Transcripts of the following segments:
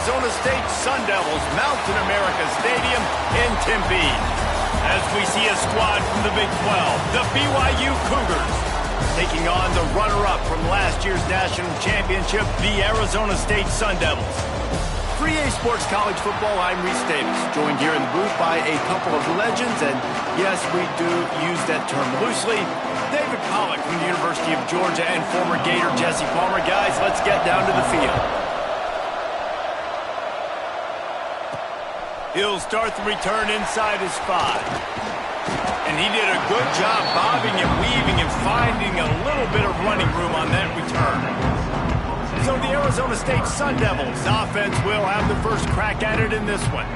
Arizona State Sun Devils mount in America Stadium in Tempe. As we see a squad from the Big 12, the BYU Cougars, taking on the runner-up from last year's national championship, the Arizona State Sun Devils. For EA Sports College Football, I'm Reese Davis, joined here in the booth by a couple of legends, and yes, we do use that term loosely. David Pollack from the University of Georgia and former Gator Jesse Palmer. Guys, let's get down to the field. He'll start the return inside his 5. And he did a good job bobbing and weaving and finding a little bit of running room on that return. So the Arizona State Sun Devils offense will have the first crack at it in this one.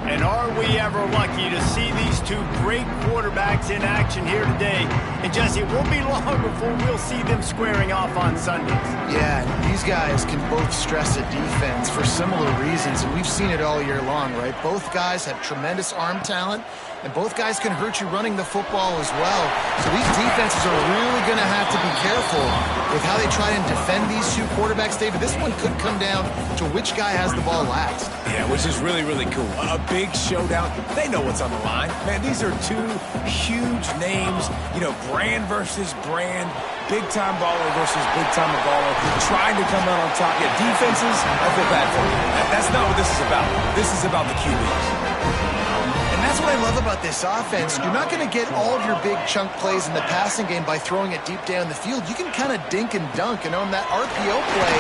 And are we ever lucky to see these two great quarterbacks in action here today? And Jesse, it won't be long before we'll see them squaring off on Sundays. Yeah, these guys can both stress a defense for similar reasons, and we've seen it all year long, right? Both guys have tremendous arm talent, and both guys can hurt you running the football as well. So these defenses are really going to have to be careful with how they try and defend these two quarterbacks, David. This one could come down to which guy has the ball last. Yeah, which is really, really cool. A big showdown. They know what's on the line. Man, these are two huge names, you know, brand versus brand, big-time baller versus big-time baller, trying to come out on top. Yeah, defenses, I feel bad for you. That's not what this is about. This is about the QBs. And that's what I love about this offense. You're not going to get all of your big chunk plays in the passing game by throwing it deep down the field. You can kind of dink and dunk. And on that RPO play,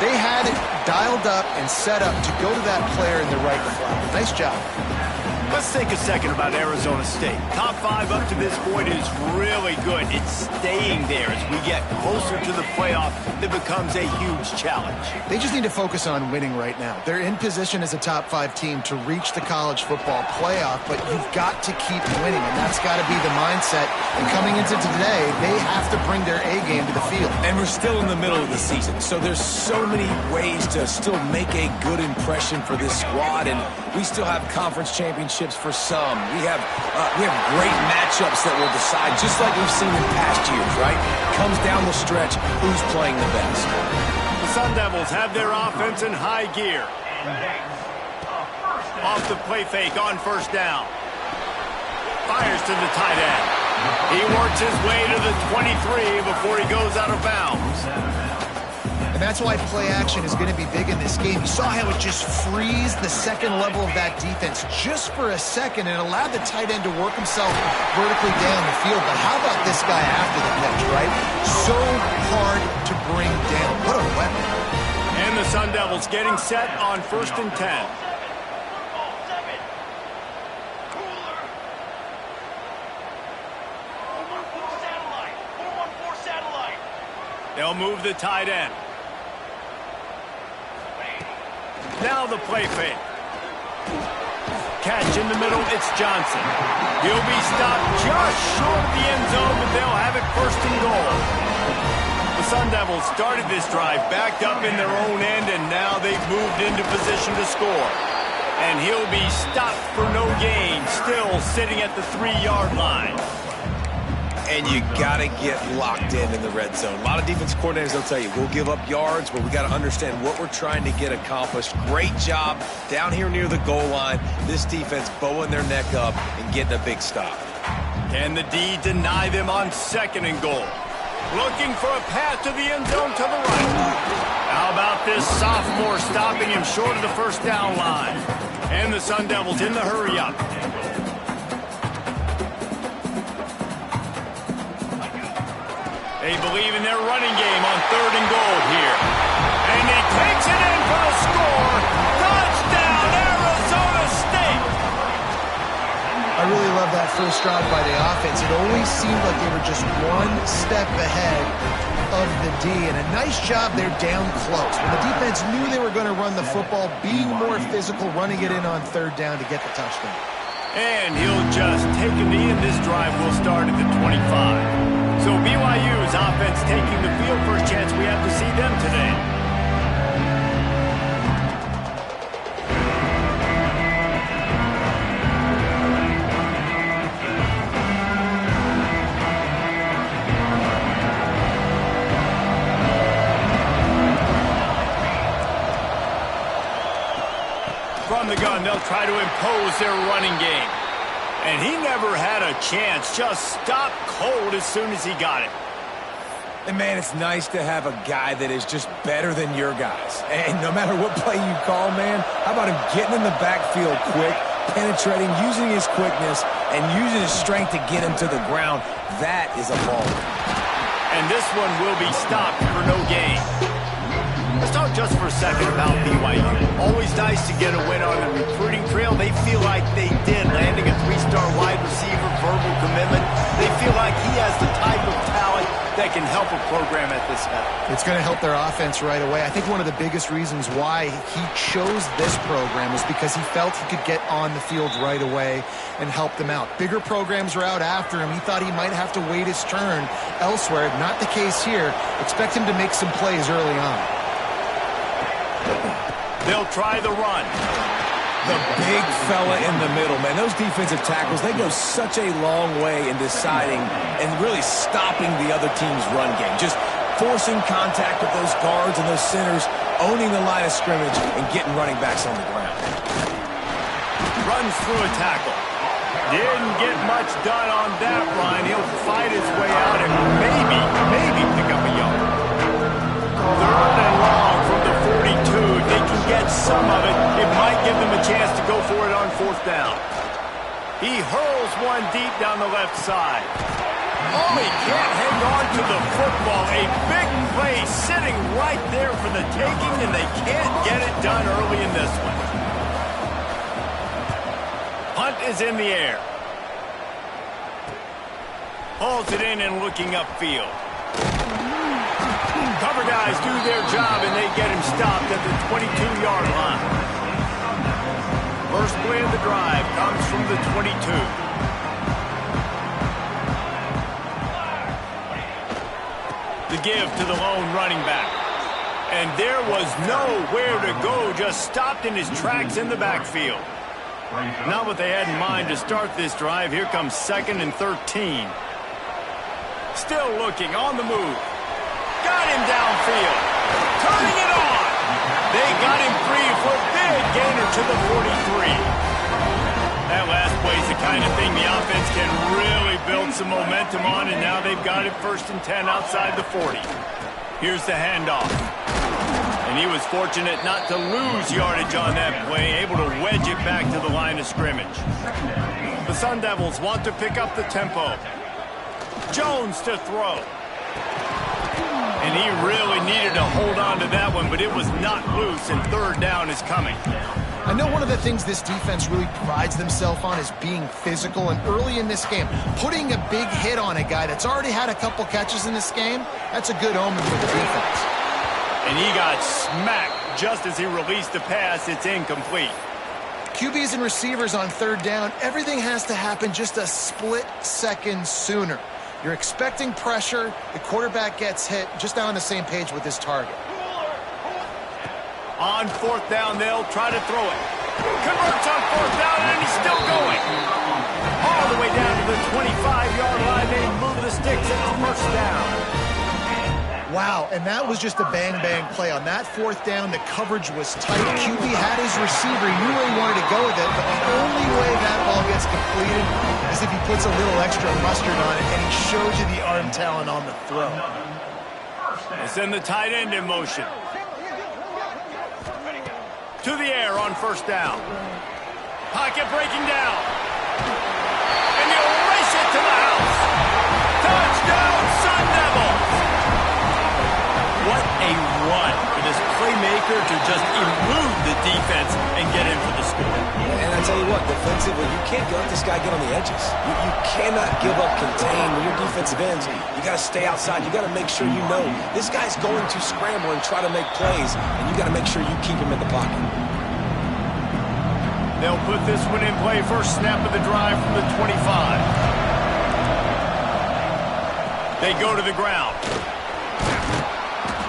they had it dialed up and set up to go to that player in the right flat. Nice job. Let's take a second about Arizona State. Top 5 up to this point is really good. It's staying there as we get closer to the playoff. It becomes a huge challenge. They just need to focus on winning right now. They're in position as a top 5 team to reach the college football playoff, but you've got to keep winning, and that's got to be the mindset. And coming into today, they have to bring their A game to the field. And we're still in the middle of the season, so there's so many ways to still make a good impression for this squad, and we still have conference championships for some. We have great matchups that will decide, just like we've seen in past years, right? Comes down the stretch, who's playing the best. The Sun Devils have their offense in high gear. Off the play fake on first down. Fires to the tight end. He works his way to the 23 before he goes out of bounds. And that's why play action is going to be big in this game. You saw how it just freezed the second level of that defense just for a second and allowed the tight end to work himself vertically down the field. But how about this guy after the catch, right? So hard to bring down. What a weapon. And the Sun Devils getting set on 1st and 10. They'll move the tight end. Now the play fake. Catch in the middle, it's Johnson. He'll be stopped just short of the end zone, but they'll have it 1st and goal. The Sun Devils started this drive backed up in their own end, and now they've moved into position to score. And he'll be stopped for no gain, still sitting at the 3-yard line. And you got to get locked in the red zone. A lot of defense coordinators, they'll tell you, we'll give up yards, but we got to understand what we're trying to get accomplished. Great job down here near the goal line. This defense bowing their neck up and getting a big stop. Can the D deny them on 2nd and goal? Looking for a path to the end zone to the right. How about this sophomore stopping him short of the 1st down line? And the Sun Devils in the hurry up. They believe in their running game on 3rd and goal here. And he takes it in for a score. Touchdown, Arizona State! I really love that first drive by the offense. It always seemed like they were just one step ahead of the D. And a nice job there down close. When the defense knew they were going to run the football, being more physical, running it in on 3rd down to get the touchdown. And he'll just take a knee, and this drive will start at the 25. So BYU's offense taking the field. First chance we have to see them today. down, they'll try to impose their running game. And he never had a chance. Just stopped cold as soon as he got it. And, man, it's nice to have a guy that is just better than your guys. And no matter what play you call, man, how about him getting in the backfield quick, penetrating, using his quickness, and using his strength to get him to the ground? That is a ball. And this one will be stopped for no gain. Let's talk just for a second about BYU. Always nice to get a win on the recruiting trail. They feel like they did, landing a 3-star wide receiver, verbal commitment. They feel like he has the type of talent that can help a program at this level. It's going to help their offense right away. I think one of the biggest reasons why he chose this program was because he felt he could get on the field right away and help them out. Bigger programs were out after him. He thought he might have to wait his turn elsewhere. Not the case here. Expect him to make some plays early on. They'll try the run. The big fella in the middle, man. Those defensive tackles, they go such a long way in deciding and really stopping the other team's run game. Just forcing contact with those guards and those centers, owning the line of scrimmage, and getting running backs on the ground. Runs through a tackle. Didn't get much done on that run. He'll fight his way out and maybe pick up a yard. Third and long from the 42. If they can get some of it, it might give them a chance to go for it on 4th down. He hurls one deep down the left side. Oh, he can't hang on to the football. A big play sitting right there for the taking, and they can't get it done early in this one. Punt is in the air. Hauls it in and looking upfield. Cover guys do their job, and they get him stopped at the 22-yard line. First play of the drive comes from the 22. The give to the lone running back. And there was nowhere to go, just stopped in his tracks in the backfield. Not what they had in mind to start this drive. Here comes 2nd and 13. Still looking, on the move. Got him downfield. Turning it on. They got him free for a big gainer to the 43. That last play is the kind of thing the offense can really build some momentum on, and now they've got it 1st and 10 outside the 40. Here's the handoff. And he was fortunate not to lose yardage on that play, able to wedge it back to the line of scrimmage. The Sun Devils want to pick up the tempo. Jones to throw. And he really needed to hold on to that one, but it was not loose, and 3rd down is coming. I know one of the things this defense really prides themselves on is being physical, and early in this game, putting a big hit on a guy that's already had a couple catches in this game, that's a good omen for the defense. And he got smacked just as he released the pass. It's incomplete. QBs and receivers on 3rd down, everything has to happen just a split second sooner. You're expecting pressure, the quarterback gets hit, just not on the same page with his target. On 4th down, they'll try to throw it. Converts on 4th down, and he's still going. All the way down to the 25-yard line. They move the sticks at the 1st down. Wow, and that was just a bang-bang play. On that 4th down, the coverage was tight. QB had his receiver. He knew where he wanted to go with it, but the only way that ball gets completed is if he puts a little extra mustard on it, and he shows you the arm talent on the throw. They send the tight end in motion. To the air on 1st down. Pocket breaking down. And he'll race it to the house. Touchdown, Sun Devils! What a run for this playmaker to just elude the defense and get in for the score. And I tell you what, defensively, you can't let this guy get on the edges. You cannot give up contain. When you're defensive ends, you got to stay outside. You got to make sure you know this guy's going to scramble and try to make plays, and you got to make sure you keep him in the pocket. They'll put this one in play. First snap of the drive from the 25. They go to the ground.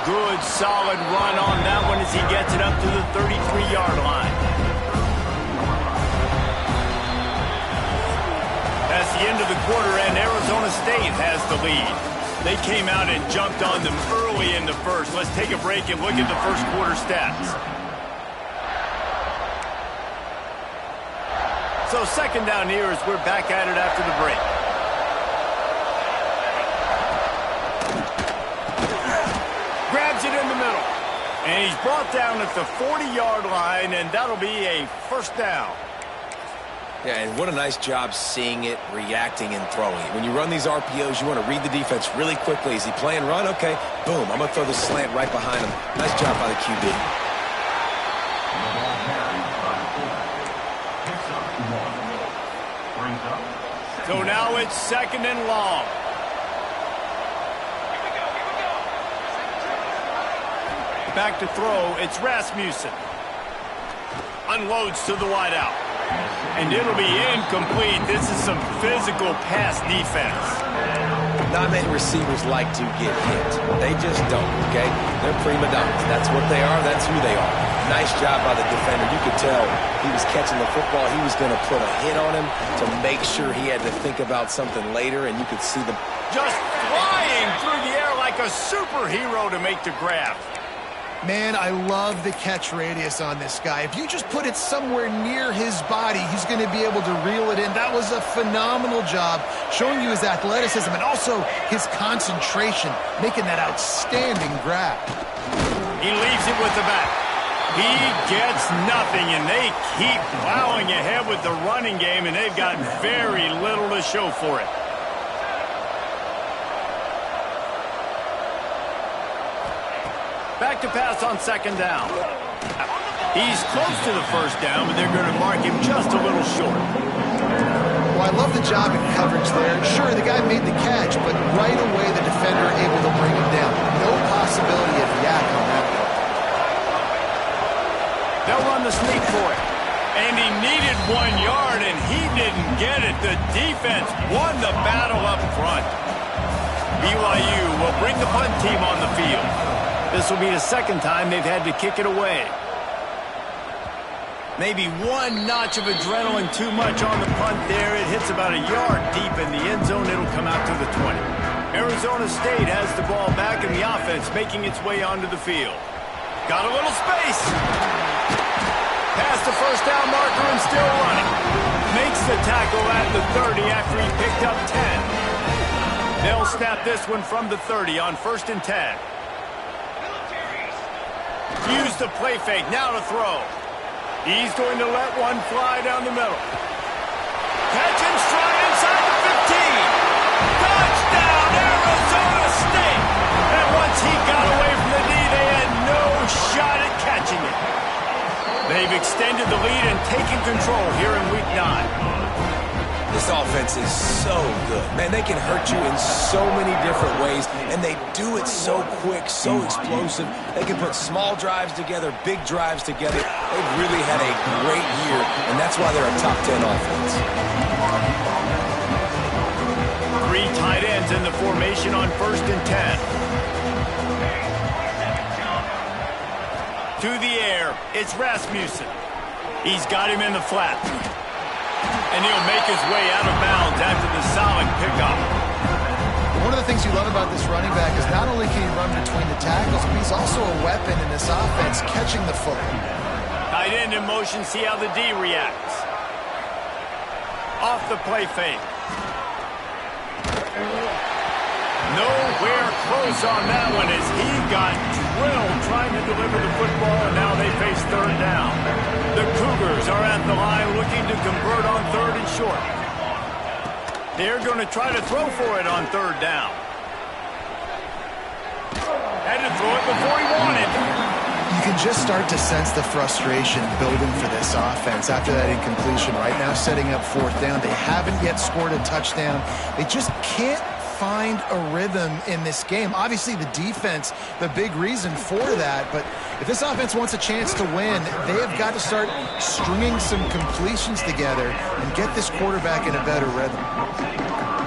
Good, solid run on that one as he gets it up to the 33-yard line. That's the end of the quarter, and Arizona State has the lead. They came out and jumped on them early in the first. Let's take a break and look at the first quarter stats. So second down here as we're back at it after the break. Grabs it in the middle. And he's brought down at the 40-yard line, and that'll be a first down. Yeah, and what a nice job seeing it, reacting, and throwing it. When you run these RPOs, you want to read the defense really quickly. Is he playing run? Okay, boom, I'm going to throw the slant right behind him. Nice job by the QB. So now it's second and long. Back to throw, it's Rasmussen. Unloads to the wideout. And it'll be incomplete. This is some physical pass defense. Not many receivers like to get hit. They just don't, okay? They're prima donnas. That's what they are. That's who they are. Nice job by the defender. You could tell he was catching the football. He was going to put a hit on him to make sure he had to think about something later, and you could see them just flying through the air like a superhero to make the grab. Man, I love the catch radius on this guy. If you just put it somewhere near his body, he's going to be able to reel it in. That was a phenomenal job, showing you his athleticism and also his concentration, making that outstanding grab. He leaves it with the back. He gets nothing, and they keep plowing ahead with the running game, and they've got very little to show for it. Back to pass on second down. He's close to the first down, but they're going to mark him just a little short. Well, I love the job in coverage there. Sure, the guy made the catch, but right away the defender able to bring him down. No possibility of yak on that one. They'll run the sneak for it. And he needed 1 yard, and he didn't get it. The defense won the battle up front. BYU will bring the punt team on the field. This will be the second time they've had to kick it away. Maybe one notch of adrenaline too much on the punt there. It hits about a yard deep in the end zone. It'll come out to the 20. Arizona State has the ball back, and the offense making its way onto the field. Got a little space. Past the first down marker and still running. Makes the tackle at the 30 after he picked up 10. They'll snap this one from the 30 on 1st and 10. Use the play fake, now to throw. He's going to let one fly down the middle. Catch and stride inside the 15. Touchdown, Arizona State. And once he got away from the knee, they had no shot at catching it. They've extended the lead and taken control here in Week 9. This offense is so good. Man, they can hurt you in so many different ways, and they do it so quick, so explosive. They can put small drives together, big drives together. They've really had a great year, and that's why they're a top 10 offense. 3 tight ends in the formation on 1st and 10. To the air, it's Rasmussen. He's got him in the flat. And he'll make his way out of bounds after the solid pickup. One of the things you love about this running back is not only can he run between the tackles, but he's also a weapon in this offense, catching the football. Tight end in motion, see how the D reacts. Off the play fake. Nowhere close on that one as he got drilled trying to deliver the football, and now they face 3rd down. The Cougars are at the line looking to convert on 3rd and short. They're going to try to throw for it on 3rd down. Had to throw it before he wanted. You can just start to sense the frustration building for this offense after that incompletion. Right now, setting up 4th down. They haven't yet scored a touchdown. They just can't find a rhythm in this game. Obviously, the defense, the big reason for that, but if this offense wants a chance to win, they have got to start stringing some completions together and get this quarterback in a better rhythm.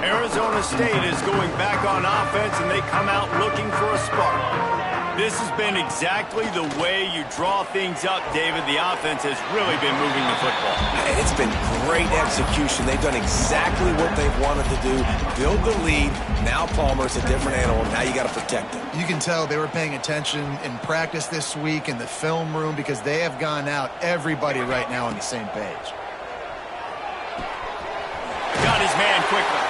Arizona State is going back on offense, and they come out looking for a spark. This has been exactly the way you draw things up, David. The offense has really been moving the football. It's been great execution. They've done exactly what they've wanted to do. Build the lead. Now Palmer's a different animal. Now you got to protect him. You can tell they were paying attention in practice this week in the film room because they have gone out, everybody right now on the same page. man quickly.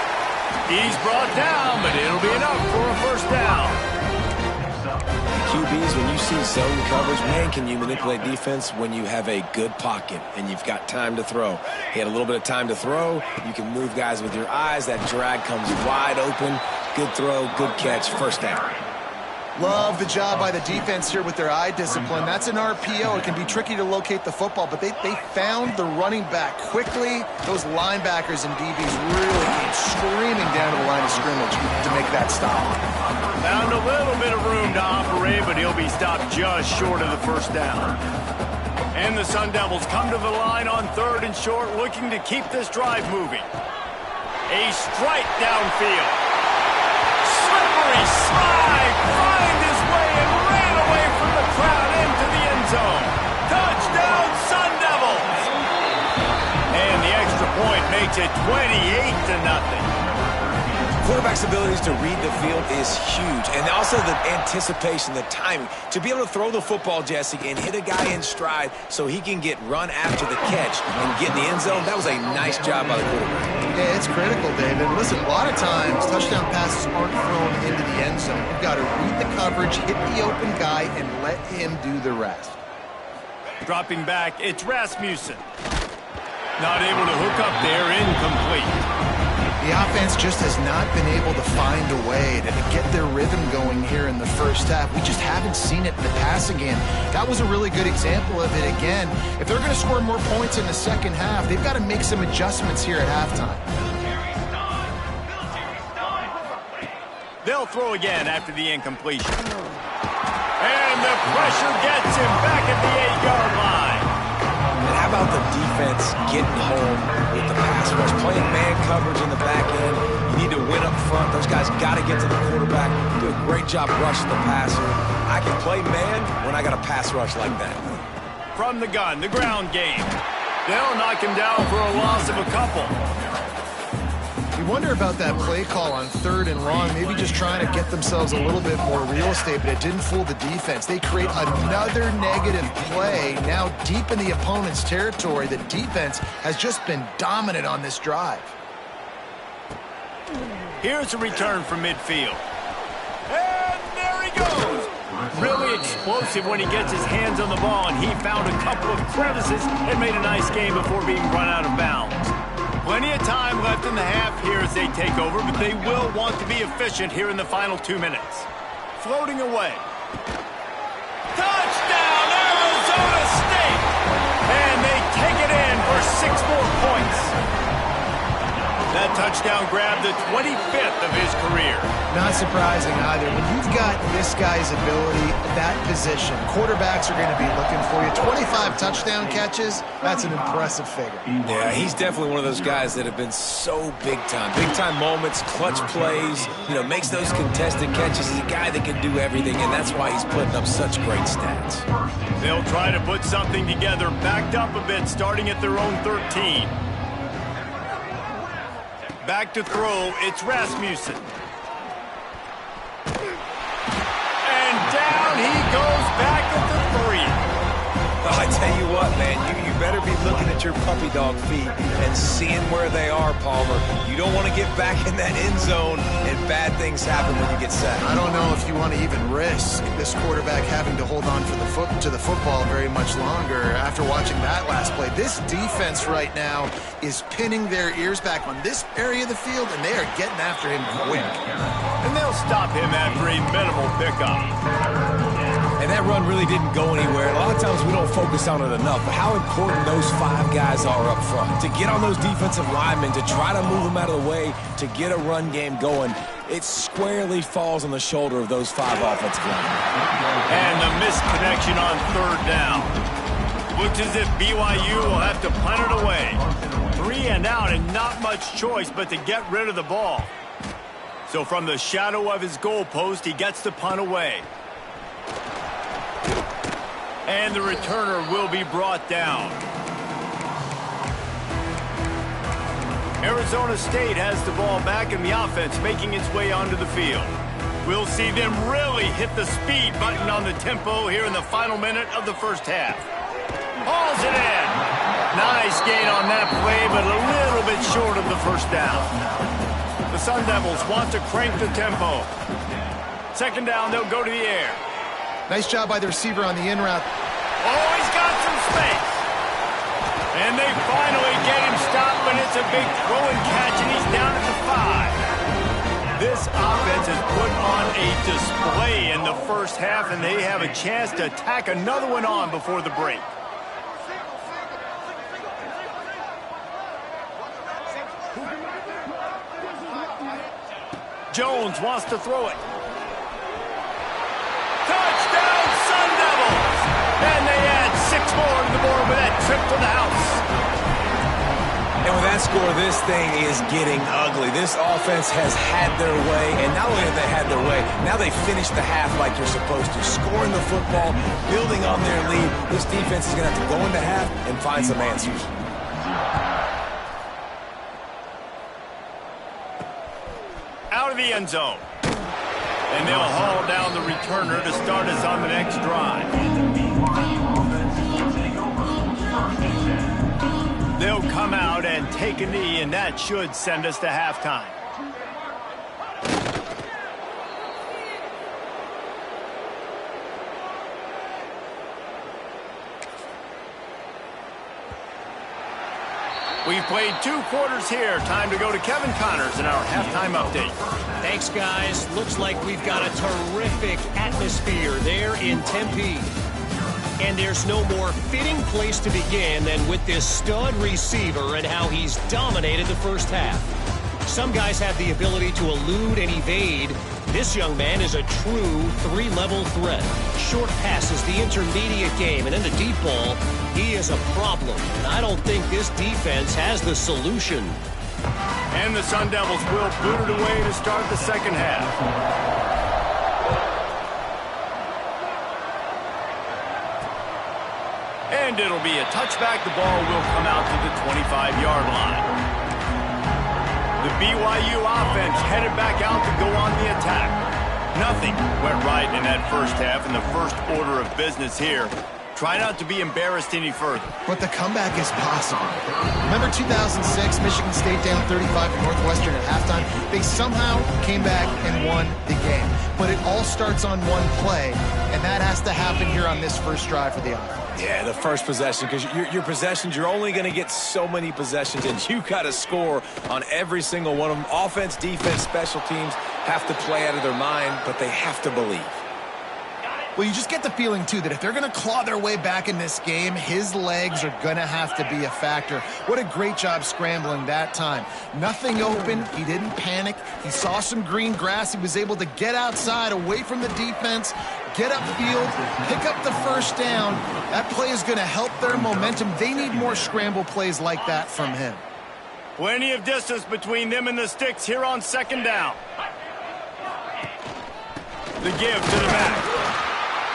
He's brought down, but it'll be enough for a first down. QBs, when you see zone coverage, man, can you manipulate defense when you have a good pocket and you've got time to throw. He had a little bit of time to throw. You can move guys with your eyes. That drag comes wide open. Good throw, good catch, first down. Love the job by the defense here with their eye discipline. That's an RPO. It can be tricky to locate the football, but they found the running back quickly. Those linebackers and DBs really came screaming down to the line of scrimmage to make that stop. Found a little bit of room to operate, but he'll be stopped just short of the first down. And the Sun Devils come to the line on 3rd and short, looking to keep this drive moving. A strike downfield. Slippery slide, find his way and ran away from the crowd into the end zone. Touchdown, Sun Devils! And the extra point makes it 28-0. Quarterback's abilities to read the field is huge, and also the anticipation, the timing. To be able to throw the football, Jesse, and hit a guy in stride so he can get run after the catch and get in the end zone, that was a nice job by the quarterback. Yeah, it's critical, David. Listen, a lot of times touchdown passes aren't thrown into the end zone. You've got to read the coverage, hit the open guy, and let him do the rest. Dropping back, it's Rasmussen. Not able to hook up there, incomplete. The offense just has not been able to find a way to get their rhythm going here in the first half. We just haven't seen it in the passing game. That was a really good example of it again. If they're going to score more points in the second half, they've got to make some adjustments here at halftime. They'll throw again after the incompletion. And the pressure gets him back at the 8-yard line. And how about the defense getting home with the pass rush? Playing man coverage in the back end. You need to win up front. Those guys got to get to the quarterback. Do a great job rushing the passer. I can play man when I got a pass rush like that. From the gun, the ground game. They'll knock him down for a loss of a couple. You wonder about that play call on 3rd and long, maybe just trying to get themselves a little bit more real estate, but it didn't fool the defense. They create another negative play now deep in the opponent's territory. The defense has just been dominant on this drive. Here's a return from midfield. And there he goes. Really explosive when he gets his hands on the ball, and he found a couple of crevices and made a nice game before being run out of bounds. Plenty of time left in the half here as they take over, but they will want to be efficient here in the final 2 minutes. Floating away. Touchdown, Arizona State! And they take it in for 6 more points. That touchdown grabbed the 25th of his career. Not surprising either. When you've got this guy's ability at that position, quarterbacks are going to be looking for you. 25 touchdown catches, that's an impressive figure. Yeah, he's definitely one of those guys that have been so big time. Big time moments, clutch plays, makes those contested catches. He's a guy that can do everything, and that's why he's putting up such great stats. They'll try to put something together, backed up a bit, starting at their own 13. Back to throw, it's Rasmussen. And down he goes back at the 3. I tell you what, man, you better be looking at your puppy dog feet and seeing where they are, Palmer. You don't want to get back in that end zone and bad things happen when you get sacked. I don't know if you want to even risk this quarterback having to hold on to the football very much longer after watching that last play. This defense right now is pinning their ears back on this area of the field, and they are getting after him quick. And they'll stop him after a minimal pickup. And that run really didn't go anywhere. A lot of times we don't focus on it enough, but how important those 5 guys are up front. To get on those defensive linemen, to try to move them out of the way, to get a run game going, it squarely falls on the shoulder of those 5 offensive linemen. And the missed connection on 3rd down. Looks as if BYU will have to punt it away. 3 and out and not much choice but to get rid of the ball. So from the shadow of his goalpost, he gets the punt away. And the returner will be brought down. Arizona State has the ball back in the offense, making its way onto the field. We'll see them really hit the speed button on the tempo here in the final minute of the first half. Hauls it in. Nice gain on that play, but a little bit short of the first down. The Sun Devils want to crank the tempo. Second down, they'll go to the air. Nice job by the receiver on the in route. Oh, he's got some space. And they finally get him stopped, but it's a big throw and catch, and he's down at the 5. This offense has put on a display in the first half, and they have a chance to tack another one on before the break. Jones wants to throw it. Touchdown, Sun Devils! And they add 6 more to the board with that trip to the house. And with that score, this thing is getting ugly. This offense has had their way, and not only have they had their way, now they finished the half like you're supposed to, scoring the football, building on their lead. This defense is going to have to go into half and find some answers. Out of the end zone. And they'll haul down the returner to start us on the next drive. They'll come out and take a knee, and that should send us to halftime. We've played 2 quarters here. Time to go to Kevin Connors in our halftime update. Thanks, guys. Looks like we've got a terrific atmosphere there in Tempe. And there's no more fitting place to begin than with this stud receiver and how he's dominated the first half. Some guys have the ability to elude and evade. This young man is a true 3-level threat. Short passes, the intermediate game, and then the deep ball. He is a problem, and I don't think this defense has the solution. And the Sun Devils will boot it away to start the second half. And it'll be a touchback. The ball will come out to the 25-yard line. The BYU offense headed back out to go on the attack. Nothing went right in that first half, in the first order of business here. Try not to be embarrassed any further. But the comeback is possible. Remember 2006, Michigan State down 35 to Northwestern at halftime? They somehow came back and won the game. But it all starts on one play, and that has to happen here on this first drive for the offense. Yeah, the first possession, because your possessions, you're only going to get so many possessions, and you got to score on every single one of them. Offense, defense, special teams have to play out of their mind, but they have to believe. Well, you just get the feeling, too, that if they're going to claw their way back in this game, his legs are going to have to be a factor. What a great job scrambling that time. Nothing open. He didn't panic. He saw some green grass. He was able to get outside, away from the defense, get upfield, pick up the first down. That play is going to help their momentum. They need more scramble plays like that from him. Plenty of distance between them and the sticks here on second down. The give to the back.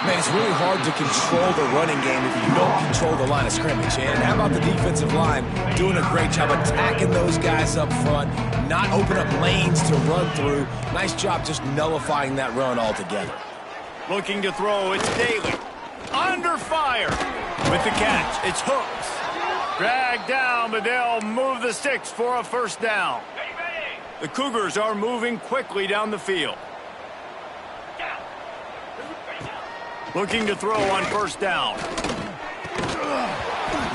Man, it's really hard to control the running game if you don't control the line of scrimmage. And how about the defensive line doing a great job attacking those guys up front, not open up lanes to run through. Nice job just nullifying that run altogether. Looking to throw, it's Daly. Under fire. With the catch, it's Hooks. Dragged down, but they'll move the sticks for a first down. The Cougars are moving quickly down the field. Looking to throw on first down.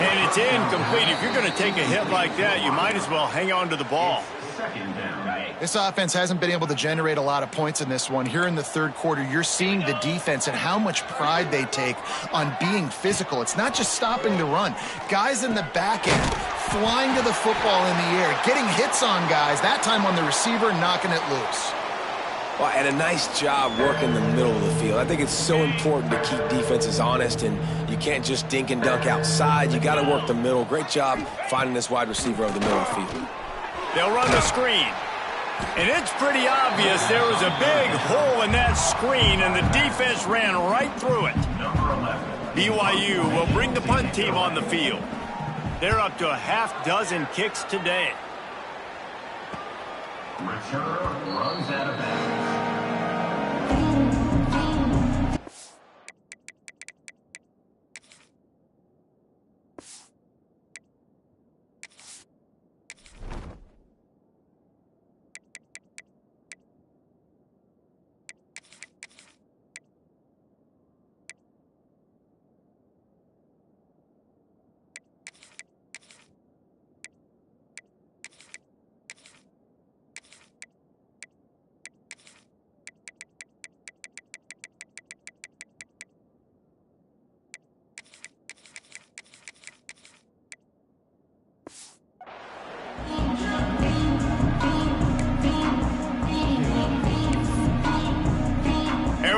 And it's incomplete. If you're going to take a hit like that, you might as well hang on to the ball. This offense hasn't been able to generate a lot of points in this one. Here in the third quarter, you're seeing the defense and how much pride they take on being physical. It's not just stopping the run. Guys in the back end flying to the football in the air, getting hits on guys, that time on the receiver, knocking it loose. Well, and a nice job working the middle of the field. I think it's so important to keep defenses honest, and you can't just dink and dunk outside. You got to work the middle. Great job finding this wide receiver over the middle of the field. They'll run the screen. And it's pretty obvious there was a big hole in that screen, and the defense ran right through it. BYU will bring the punt team on the field. They're up to a half dozen kicks today. Returner runs out of bounds.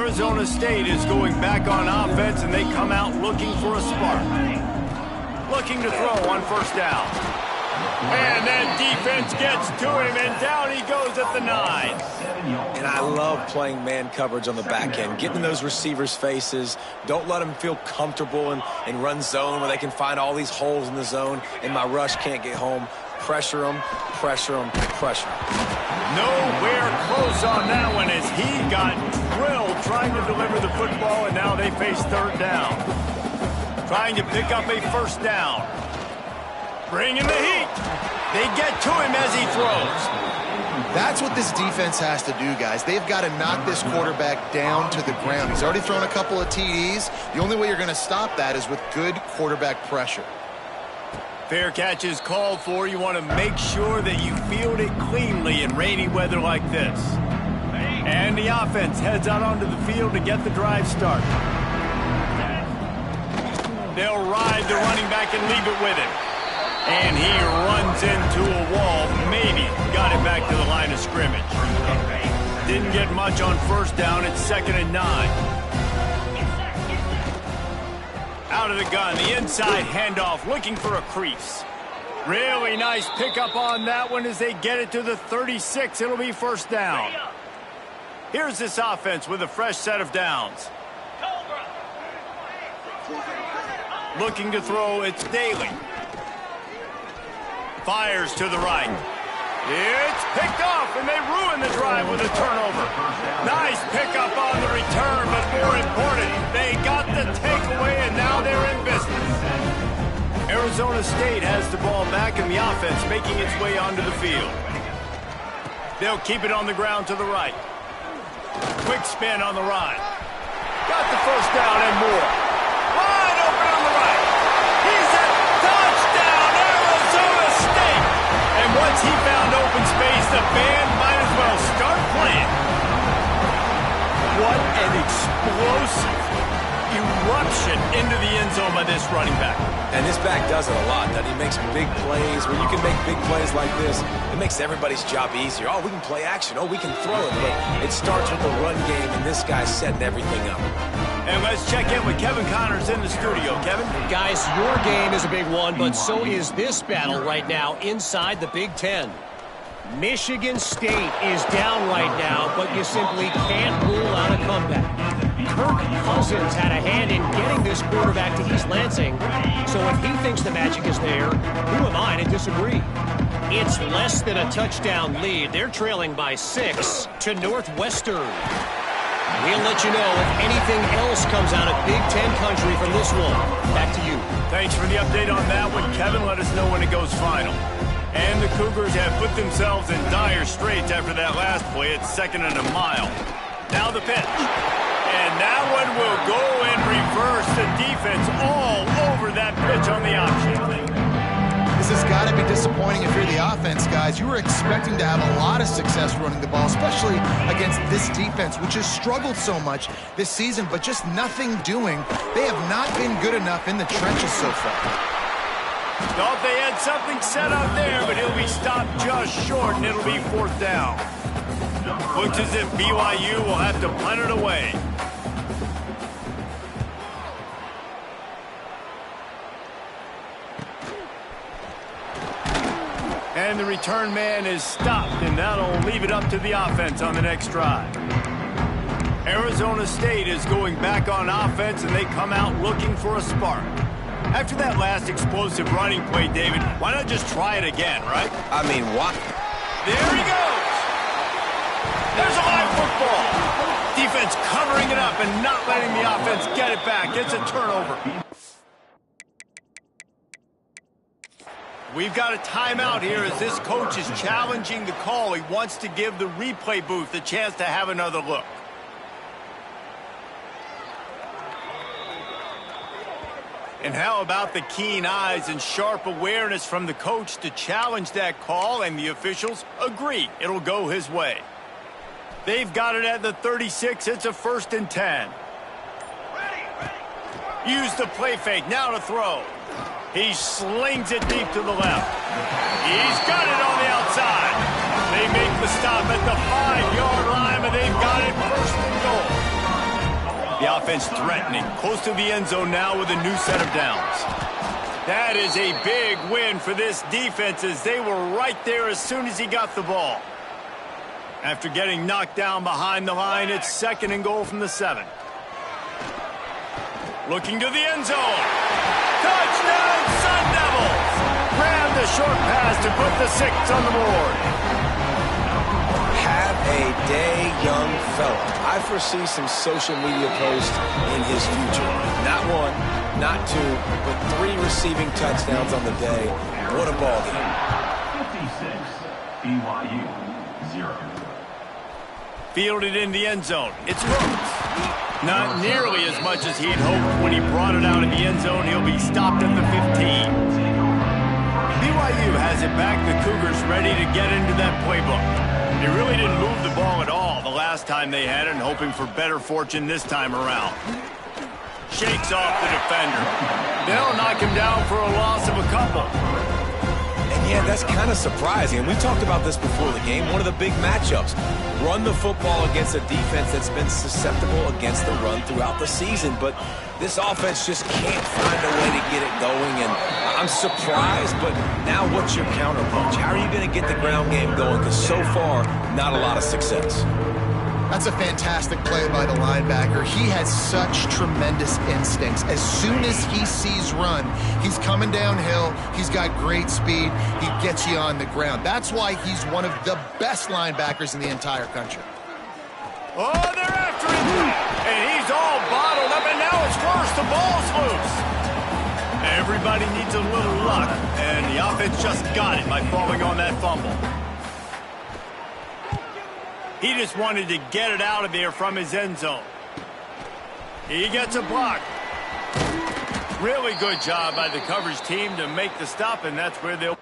Arizona State is going back on offense, and they come out looking for a spark. Looking to throw on first down. And that defense gets to him, and down he goes at the 9. And I love playing man coverage on the back end, getting in those receivers' faces. Don't let them feel comfortable in run zone where they can find all these holes in the zone, and my rush can't get home. Pressure them, pressure them, pressure them. Nowhere close on that one as he got drilled trying to deliver the football, and now they face third down. Trying to pick up a first down. Bringing the heat. They get to him as he throws. That's what this defense has to do, guys. They've got to knock this quarterback down to the ground. He's already thrown a couple of TDs. The only way you're going to stop that is with good quarterback pressure. Fair catch is called for. You want to make sure that you field it cleanly in rainy weather like this. And the offense heads out onto the field to get the drive started. They'll ride the running back and leave it with him. And he runs into a wall. Maybe got it back to the line of scrimmage. Didn't get much on first down. It's 2nd and 9. Out of the gun, the inside handoff, looking for a crease. Really nice pickup on that one as they get it to the 36. It'll be first down. Here's this offense with a fresh set of downs. Looking to throw, it's Daly. Fires to the right. It's picked off, and they ruin the drive with a turnover. Nice pickup on the return, but more important, they got the takeaway, and now they're in business. Arizona State has the ball back, and the offense making its way onto the field. They'll keep it on the ground to the right. Quick spin on the run. Got the first down and more. Wide open on the right. He's a touchdown, Arizona State. And once he found open space, the band might as well start playing. What an explosive eruption into the end zone by this running back. And this back does it a lot, doesn't he? Makes big plays. When you can make big plays like this, it makes everybody's job easier. Oh, we can play action. Oh, we can throw it. But it starts with the run game, and this guy's setting everything up. And let's check in with Kevin Connors in the studio. Kevin? Guys, your game is a big one, but so is this battle right now inside the Big Ten. Michigan State is down right now, but you simply can't rule out a comeback. Kirk Cousins had a hand in getting this quarterback to East Lansing, so if he thinks the magic is there, who am I to disagree? It's less than a touchdown lead. They're trailing by 6 to Northwestern. We'll let you know if anything else comes out of Big Ten country from this one. Back to you. Thanks for the update on that one, Kevin. Let us know when it goes final. And the Cougars have put themselves in dire straits after that last play. It's 2nd and a mile. Now the pitch. And that one will go in reverse. The defense all over that pitch on the option. This has got to be disappointing if you're the offense, guys. You were expecting to have a lot of success running the ball, especially against this defense, which has struggled so much this season, but just nothing doing. They have not been good enough in the trenches so far. Thought they had something set up there, but he'll be stopped just short, and it'll be 4th down. Looks as if BYU will have to punt it away. And the return man is stopped, and that'll leave it up to the offense on the next drive. Arizona State is going back on offense, and they come out looking for a spark. After that last explosive running play, David, why not just try it again, right? I mean, what? There he goes. There's a live football. Defense covering it up and not letting the offense get it back. It's a turnover. We've got a timeout here as this coach is challenging the call. He wants to give the replay booth a chance to have another look. And how about the keen eyes and sharp awareness from the coach to challenge that call, and the officials agree it'll go his way. They've got it at the 36. It's a 1st and 10. Use the play fake. Now to throw. He slings it deep to the left. He's got it on the outside. They make the stop at the 5-yard line, but they've got it 1st and goal. The offense threatening, close to the end zone now with a new set of downs. That is a big win for this defense as they were right there as soon as he got the ball. After getting knocked down behind the line, it's 2nd and goal from the 7. Looking to the end zone. Touchdown, Sun Devils! Grabbed the short pass to put the 6 on the board. Have a day, young fella. I foresee some social media posts in his future. Not 1, not 2, but 3 receiving touchdowns on the day. What a ball game. 56, BYU, 0. Fielded in the end zone. It's Rhodes. Not nearly as much as he'd hoped when he brought it out in the end zone. He'll be stopped at the 15. BYU has it back. The Cougars ready to get into that playbook. They really didn't move the ball at all the last time they had it, and hoping for better fortune this time around. Shakes off the defender. They'll knock him down for a loss of a couple. And yeah, that's kind of surprising. And we talked about this before the game. One of the big matchups. Run the football against a defense that's been susceptible against the run throughout the season. But this offense just can't find a way to get it going. And I'm surprised, but now what's your counterpunch? How are you going to get the ground game going? Because so far, not a lot of success. That's a fantastic play by the linebacker. He has such tremendous instincts. As soon as he sees run, he's coming downhill. He's got great speed. He gets you on the ground. That's why he's one of the best linebackers in the entire country. Oh, they're after him. And he's all bottled up, and now it's worse. The ball's loose. Everybody needs a little luck, and the offense just got it by falling on that fumble. He just wanted to get it out of there from his end zone. He gets a block. Really good job by the coverage team to make the stop, and that's where they'll...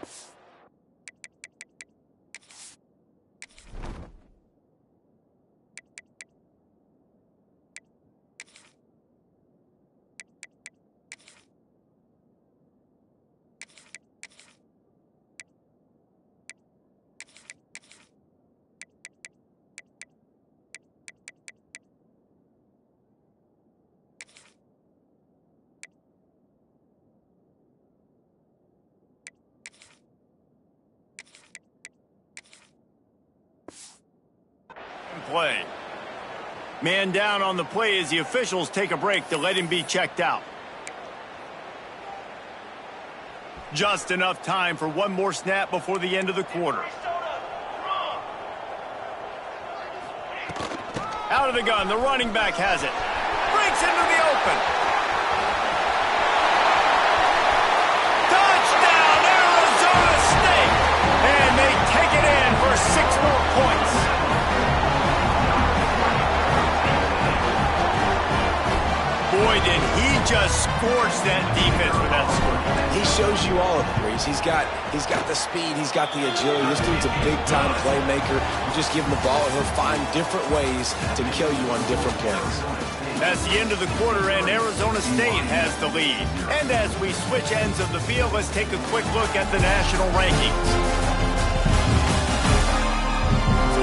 play. Man down on the play as the officials take a break to let him be checked out. Just enough time for one more snap before the end of the quarter. Out of the gun, the running back has it. Breaks into the open. Touchdown, Arizona State! And they take it in for 6 more points. Boy, did he just scorch that defense with that score. He shows you all of it, Reese. He's got the speed, he's got the agility. This dude's a big-time playmaker. You just give him the ball, and he'll find different ways to kill you on different plays. That's the end of the quarter, and Arizona State has the lead. And as we switch ends of the field, let's take a quick look at the national rankings.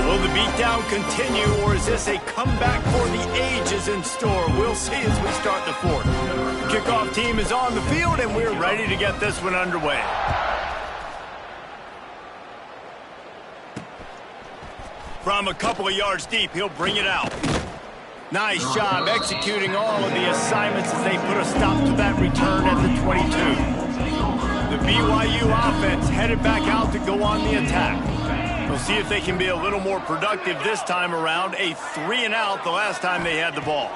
Will the beatdown continue, or is this a comeback for the ages in store? We'll see as we start the fourth. Kickoff team is on the field, and we're ready to get this one underway. From a couple of yards deep, he'll bring it out. Nice job executing all of the assignments as they put a stop to that return at the 22. The BYU offense headed back out to go on the attack. We'll see if they can be a little more productive this time around. A 3-and-out the last time they had the ball.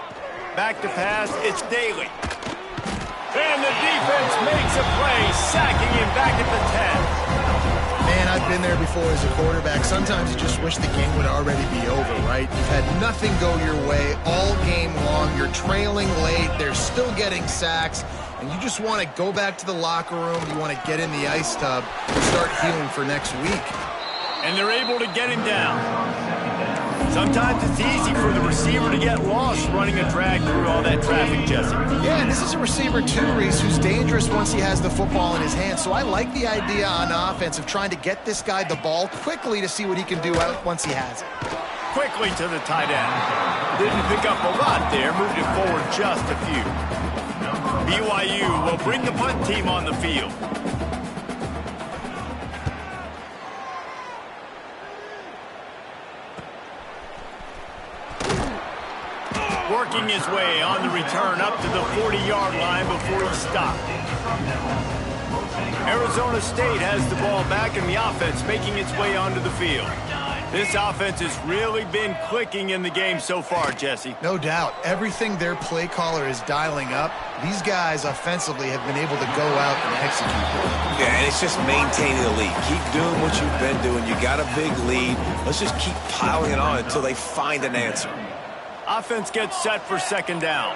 Back to pass, it's Daly. And the defense makes a play, sacking him back at the 10. Man, I've been there before as a quarterback. Sometimes you just wish the game would already be over, right? You've had nothing go your way all game long. You're trailing late. They're still getting sacks. And you just want to go back to the locker room. You want to get in the ice tub and start healing for next week. And they're able to get him down. Sometimes it's easy for the receiver to get lost running a drag through all that traffic, Jesse. Yeah, and this is a receiver too, Reese, who's dangerous once he has the football in his hands. So I like the idea on offense of trying to get this guy the ball quickly to see what he can do once he has it. Quickly to the tight end. Didn't pick up a lot there, moved it forward just a few. BYU will bring the punt team on the field. Working his way on the return up to the 40-yard line before he stopped. Arizona State has the ball back and the offense making its way onto the field. This offense has really been clicking in the game so far, Jesse. No doubt. Everything their play caller is dialing up, these guys offensively have been able to go out and execute. Yeah, and it's just maintaining the lead. Keep doing what you've been doing. You got a big lead. Let's just keep piling it on until they find an answer. Offense gets set for second down.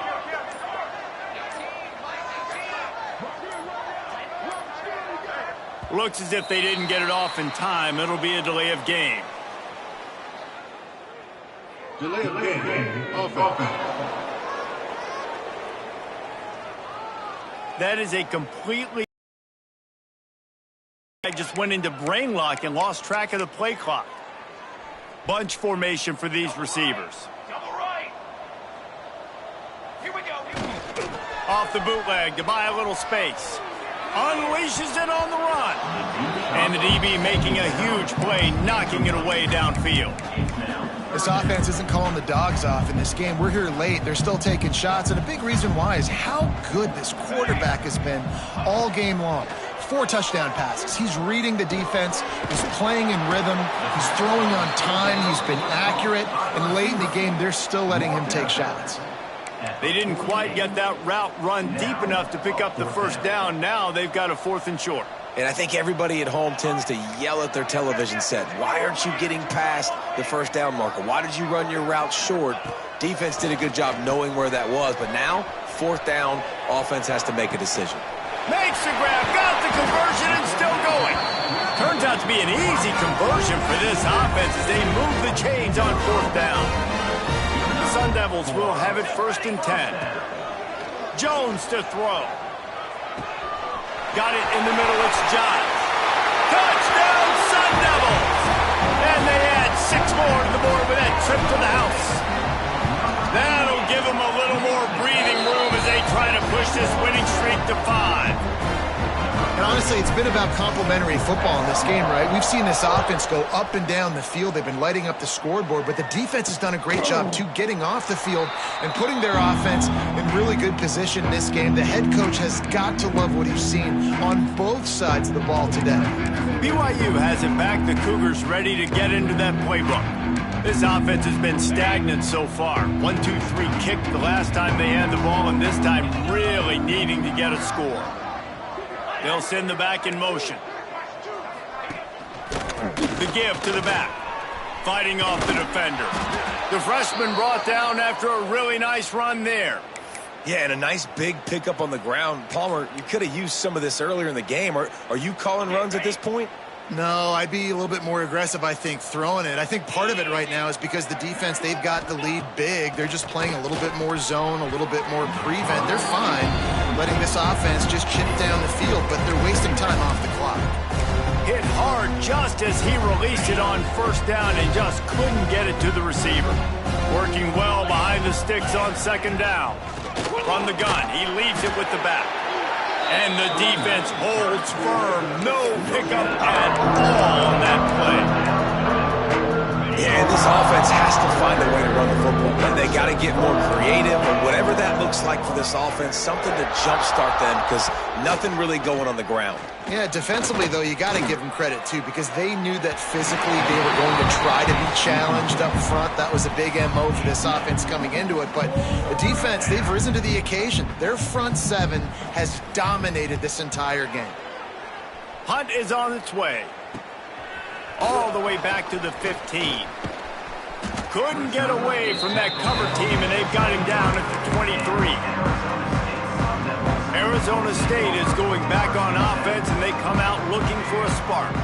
Looks as if they didn't get it off in time. It'll be a delay of game. Delay of game. Offense. That is a completely... I just went into brain lock and lost track of the play clock. Bunch formation for these receivers. Off the bootleg to buy a little space. Unleashes it on the run. And the DB making a huge play, knocking it away downfield. This offense isn't calling the dogs off in this game. We're here late. They're still taking shots, and a big reason why is how good this quarterback has been all game long. 4 touchdown passes. He's reading the defense. He's playing in rhythm. He's throwing on time. He's been accurate. And late in the game, they're still letting him take shots. They didn't quite get that route run deep enough to pick up the first down. Now they've got a 4th and short. And I think everybody at home tends to yell at their television set. Why aren't you getting past the first down marker? Why did you run your route short? Defense did a good job knowing where that was. But now, 4th down, offense has to make a decision. Makes the grab, got the conversion, and still going. Turns out to be an easy conversion for this offense as they move the chains on 4th down. The Sun Devils will have it 1st and 10. Jones to throw. Got it in the middle, it's Giles. Touchdown, Sun Devils! And they add 6 more to the board with that trip to the house. That'll give them a little more breathing room as they try to push this winning streak to 5. And honestly, it's been about complementary football in this game, right? We've seen this offense go up and down the field. They've been lighting up the scoreboard, but the defense has done a great job, too, getting off the field and putting their offense in really good position in this game. The head coach has got to love what he's seen on both sides of the ball today. BYU has it back. The Cougars ready to get into that playbook. This offense has been stagnant so far. 1-2-3 kick the last time they had the ball, and this time really needing to get a score. They'll send the back in motion. The give to the back. Fighting off the defender. The freshman brought down after a really nice run there. Yeah, and a nice big pickup on the ground. Palmer, you could have used some of this earlier in the game. Are you calling runs at this point? No, I'd be a little bit more aggressive, I think, throwing it. I think part of it right now is because the defense, they've got the lead big. They're just playing a little bit more zone, a little bit more prevent. They're fine letting this offense just chip down the field, but they're wasting time off the clock. Hit hard just as he released it on 1st down and just couldn't get it to the receiver. Working well behind the sticks on 2nd down. From the gun, he leaves it with the back. And the defense holds firm. No pickup at all on that play. Yeah, this offense has to find a way to run the football. And they got to get more creative, or whatever that looks like for this offense, something to jumpstart them, because nothing really going on the ground. Yeah, defensively, though, you got to give them credit, too, because they knew that physically they were going to try to be challenged up front. That was a big MO for this offense coming into it. But the defense, they've risen to the occasion. Their front 7 has dominated this entire game. Hunt is on its way. All the way back to the 15. Couldn't get away from that cover team, and they've got him down at the 23. Arizona State is going back on offense, and they come out looking for a spark.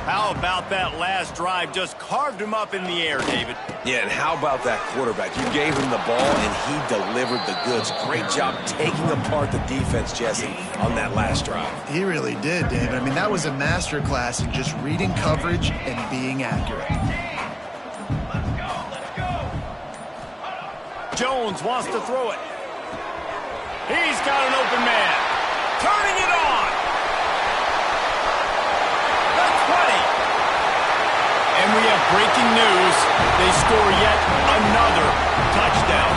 How about that last drive? Just carved him up in the air, David. Yeah, and how about that quarterback? You gave him the ball, and he delivered the goods. Great job taking apart the defense, Jesse, on that last drive. He really did, David. I mean, that was a masterclass in just reading coverage and being accurate. Jones wants to throw it. He's got an open man. Turning it on. The 20. And we have breaking news. They score yet another touchdown.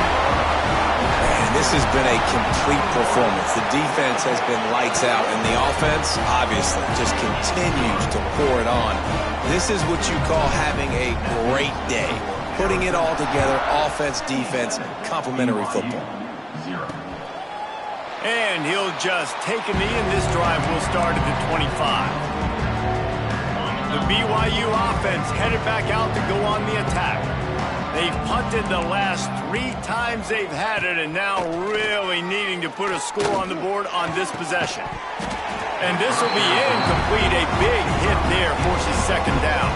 Man, this has been a complete performance. The defense has been lights out, and the offense, obviously, just continues to pour it on. This is what you call having a great day. Putting it all together, offense, defense, complementary football. 0. And he'll just take a knee, and this drive will start at the 25. The BYU offense headed back out to go on the attack. They've punted the last 3 times they've had it, and now really needing to put a score on the board on this possession. And this will be incomplete. A big hit there forces second down.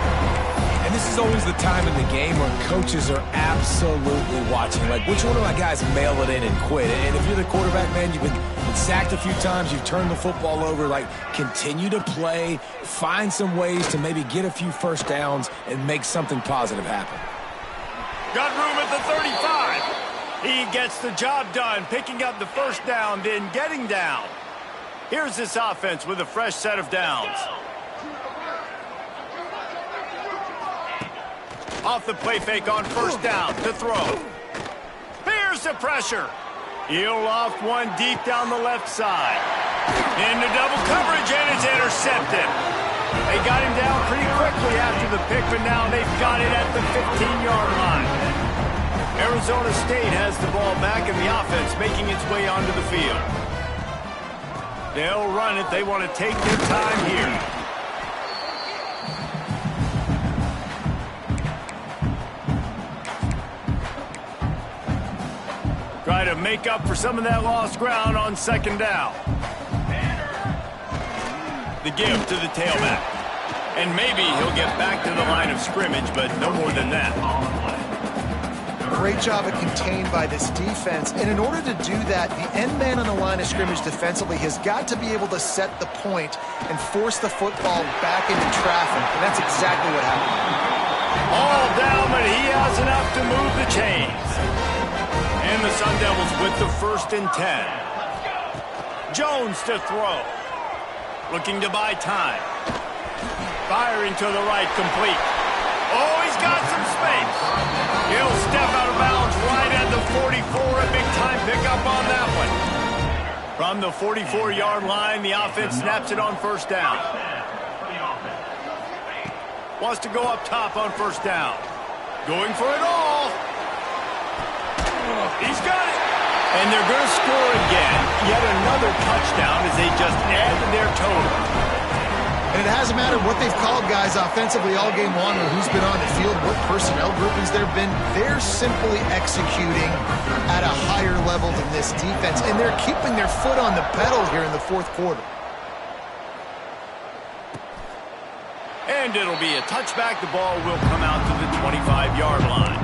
And this is always the time in the game where coaches are absolutely watching. Like, which one of my guys mail it in and quit? And if you're the quarterback, man, you've been sacked a few times, you've turned the football over. Like, continue to play, find some ways to maybe get a few first downs and make something positive happen. Got room at the 35. He gets the job done, picking up the first down, then getting down. Here's this offense with a fresh set of downs. Off the play fake on first down to throw. Here's the pressure. He'll loft one deep down the left side. Into double coverage, and it's intercepted. They got him down pretty quickly after the pick, but now they've got it at the 15-yard line. Arizona State has the ball back, and the offense making its way onto the field. They'll run it. They want to take their time here. Try to make up for some of that lost ground on second down. The give to the tailback. And maybe he'll get back to the line of scrimmage, but no more than that. Great job of contained by this defense. And in order to do that, the end man on the line of scrimmage defensively has got to be able to set the point and force the football back into traffic. And that's exactly what happened. All down, but he has enough to move the chains. And the Sun Devils with the 1st and 10. Jones to throw. Looking to buy time. Firing to the right, complete. Oh, he's got some space. He'll step out of bounds right at the 44. A big-time pickup on that one. From the 44-yard line, the offense snaps it on first down. Wants to go up top on first down. Going for it all. He's got it. And they're going to score again. Yet another touchdown as they just add to their total. And it hasn't mattered what they've called guys offensively all game long or who's been on the field, what personnel groupings there have been. They're simply executing at a higher level than this defense, and they're keeping their foot on the pedal here in the 4th quarter. And it'll be a touchback. The ball will come out to the 25-yard line.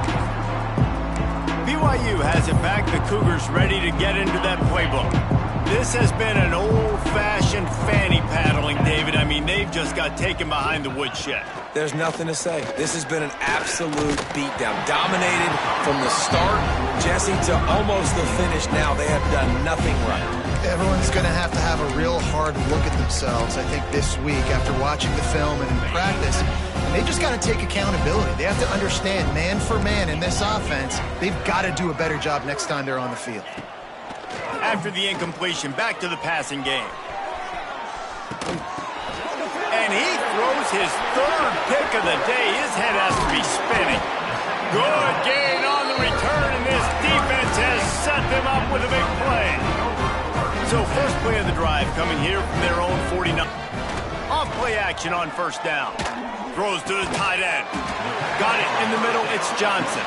BYU has it back. The Cougars ready to get into that playbook. This has been an old-fashioned fanny paddling, David. I mean, they've just got taken behind the woodshed. There's nothing to say. This has been an absolute beatdown. Dominated from the start, Jesse, to almost the finish now. They have done nothing right. Everyone's going to have a real hard look at themselves, I think, this week after watching the film and in practice. And they just got to take accountability. They have to understand, man for man in this offense, they've got to do a better job next time they're on the field. After the incompletion, back to the passing game. And he throws his 3rd pick of the day. His head has to be spinning. Good gain on the return, and this defense has set them up with a big play. So first play of the drive coming here from their own 49. Off play action on first down. Throws to the tight end. Got it in the middle. It's Johnson.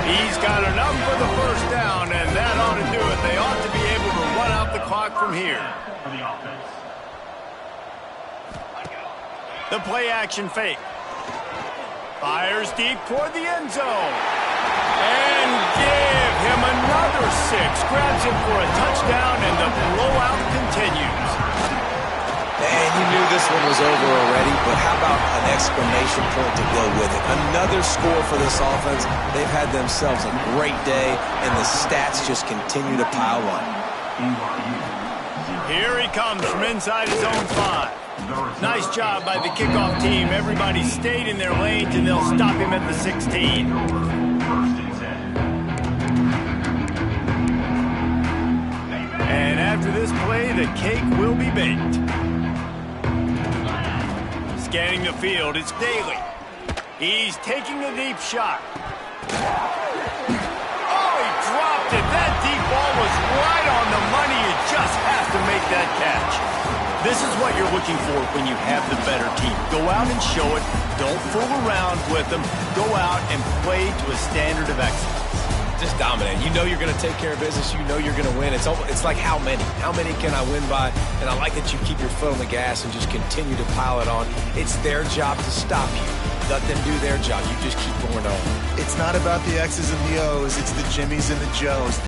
He's got enough for the first down, and that ought to do it. They ought to be able to run out the clock from here. For the offense. The play action fake. Fires deep toward the end zone. And give him another 6. Grabs him for a touchdown, and the blowout continues. And you knew this one was over already, but how about an exclamation point to go with it? Another score for this offense. They've had themselves a great day, and the stats just continue to pile on. Here he comes from inside his own 5. Nice job by the kickoff team. Everybody stayed in their lanes, and they'll stop him at the 16. And after this play, the cake will be baked. Scanning the field, it's Daly. He's taking a deep shot. Oh, he dropped it. That deep ball was right on the money. You just have to make that catch. This is what you're looking for when you have the better team. Go out and show it. Don't fool around with them. Go out and play to a standard of excellence. Just dominate. You know you're going to take care of business. You know you're going to win. It's like how many? How many can I win by? And I like that you keep your foot on the gas and just continue to pile it on. It's their job to stop you. Let them do their job. You just keep going on. It's not about the X's and the O's. It's the Jimmies and the Joes.